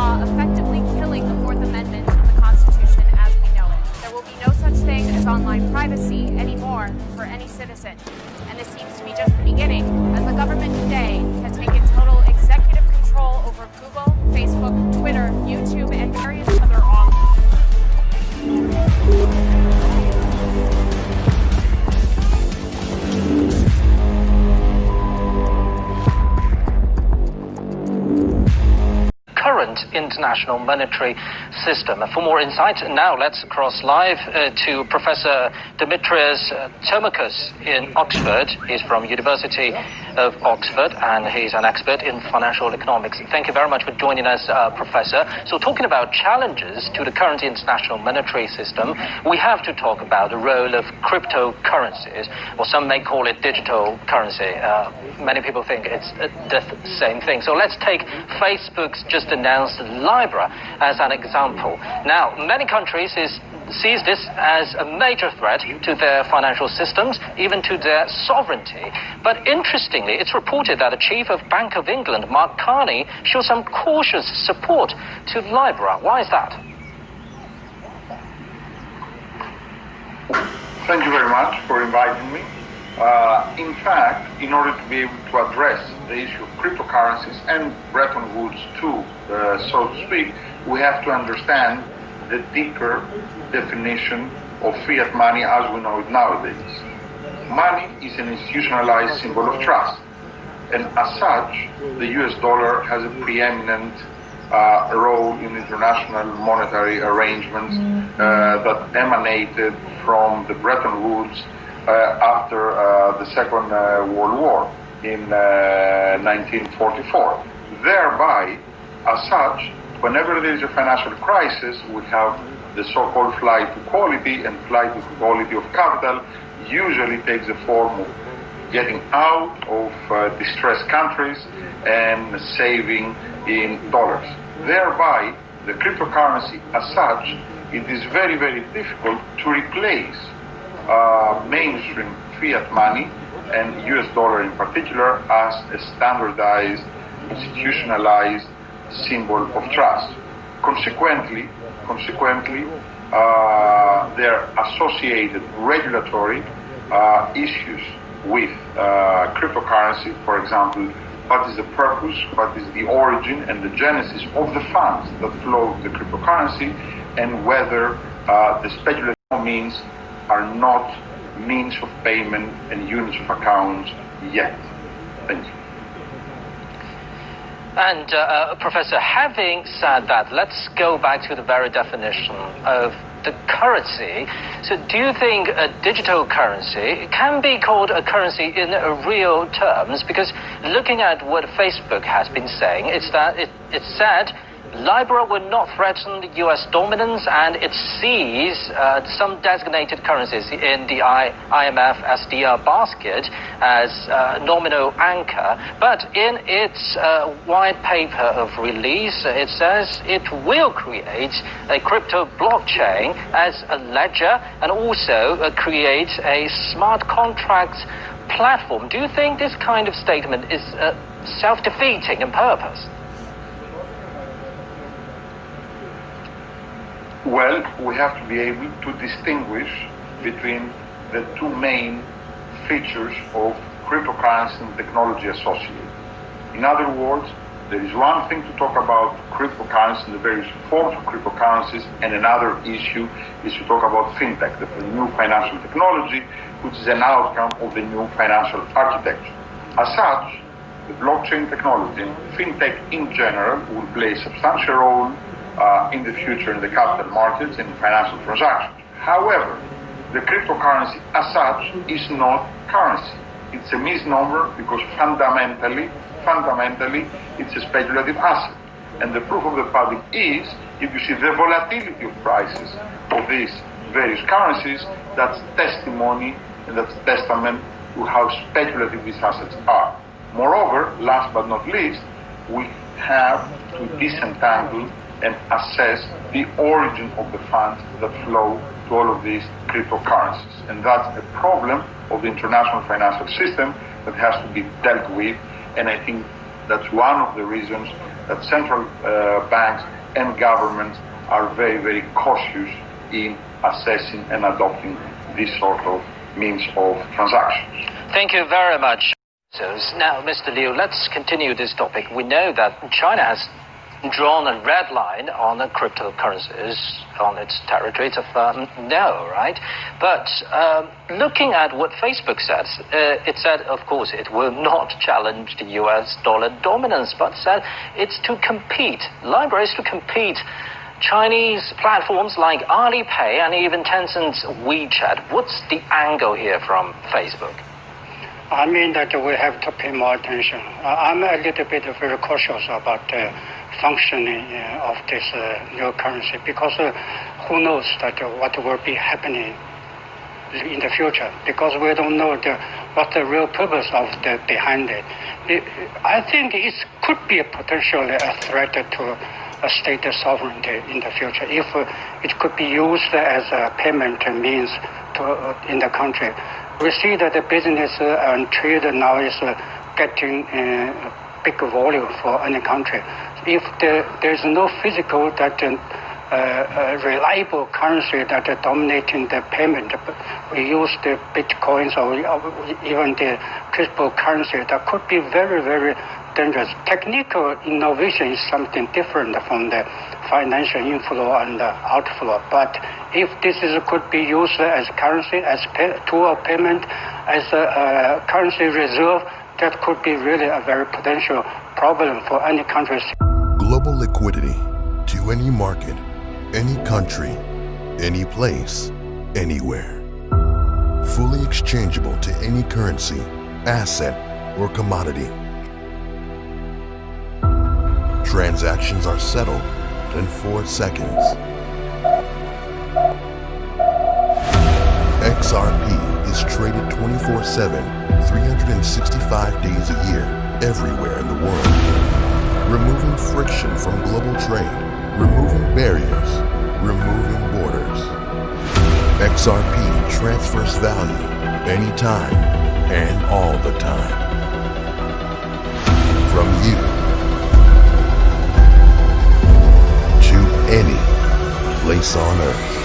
law effectively killing the Fourth Amendment of the Constitution as we know it. There will be no such thing as online privacy anymore for any citizen. And this seems to be just the beginning, as the government today has taken total executive control over Google, Facebook, Twitter, YouTube, and various other online. Current international monetary system. For more insight, now let's cross live to Professor Dimitris Tsourmakos in Oxford. He's from University of Oxford and he's an expert in financial economics. Thank you very much for joining us, Professor. So talking about challenges to the current international monetary system, we have to talk about the role of cryptocurrencies, or some may call it digital currency. Many people think it's the same thing. So let's take Facebook's just announced Libra as an example. Now, many countries sees this as a major threat to their financial systems, even to their sovereignty. But interestingly, it's reported that the chief of Bank of England, Mark Carney, shows some cautious support to Libra. Why is that? Thank you very much for inviting me. In fact, in order to be able to address the issue of cryptocurrencies and Bretton Woods too, so to speak, we have to understand the deeper definition of fiat money as we know it nowadays. Money is an institutionalized symbol of trust, and as such, the US dollar has a preeminent role in international monetary arrangements that emanated from the Bretton Woods after the Second World War in 1944. Thereby, as such, whenever there is a financial crisis, we have the so-called flight to quality, and flight to quality of capital usually takes the form of getting out of distressed countries and saving in dollars. Thereby, the cryptocurrency as such, it is very, very difficult to replace mainstream fiat money and US dollar in particular as a standardized, institutionalized symbol of trust. Consequently, there are associated regulatory issues with cryptocurrency. For example, what is the purpose, what is the origin and the genesis of the funds that flow the cryptocurrency, and whether the speculative means are not means of payment and units of accounts yet. Thank you. And Professor, having said that, let's go back to the very definition of the currency. So do you think a digital currency can be called a currency in real terms? Because looking at what Facebook has been saying, it's that it said Libra will not threaten US dominance, and it sees some designated currencies in the IMF SDR basket as nominal anchor. But in its white paper of release, it says it will create a crypto blockchain as a ledger and also create a smart contracts platform. Do you think this kind of statement is self-defeating in purpose? Well, we have to be able to distinguish between the two main features of cryptocurrency and technology associated. In other words, there is one thing to talk about cryptocurrency and the various forms of cryptocurrencies, and another issue is to talk about fintech, the new financial technology, which is an outcome of the new financial architecture. As such, the blockchain technology and fintech in general will play a substantial role in the future in the capital markets and in financial transactions. However, the cryptocurrency as such is not currency. It's a misnomer because fundamentally, it's a speculative asset. And the proof of the pudding is, if you see the volatility of prices of these various currencies, that's testimony and that's testament to how speculative these assets are. Moreover, last but not least, we have to disentangle and assess the origin of the funds that flow to all of these cryptocurrencies. And that's a problem of the international financial system that has to be dealt with. And I think that's one of the reasons that central banks and governments are very, very cautious in assessing and adopting this sort of means of transactions. Thank you very much. Now, Mr. Liu, let's continue this topic. We know that China has drawn a red line on the cryptocurrencies on its territory. It's a no, right? But looking at what Facebook says, it said, of course, it will not challenge the US dollar dominance, but said it's to compete, libraries to compete Chinese platforms like Alipay and even Tencent's WeChat. What's the angle here from Facebook? I mean that we have to pay more attention. I'm a little bit very cautious about the functioning of this new currency because who knows that what will be happening in the future, because we don't know what the real purpose of behind it. I think it could be potentially a threat to a state sovereignty in the future if it could be used as a payment means in the country. We see that the business and trade now is getting big volume for any country. If there's no physical reliable currency that is dominating the payment, we use the bitcoins or even the cryptocurrency, that could be very, very dangerous. Technical innovation is something different from the financial inflow and outflow. But if this could be used as currency, as tool of payment, as a currency reserve, that could be really a very potential problem for any country. Global liquidity to any market, any country, any place, anywhere. Fully exchangeable to any currency, asset, or commodity. Transactions are settled in 4 seconds. XRP is traded 24/7, 365 days a year, everywhere in the world. Removing friction from global trade, removing barriers, removing borders. XRP transfers value anytime and all the time. From you to any place on Earth.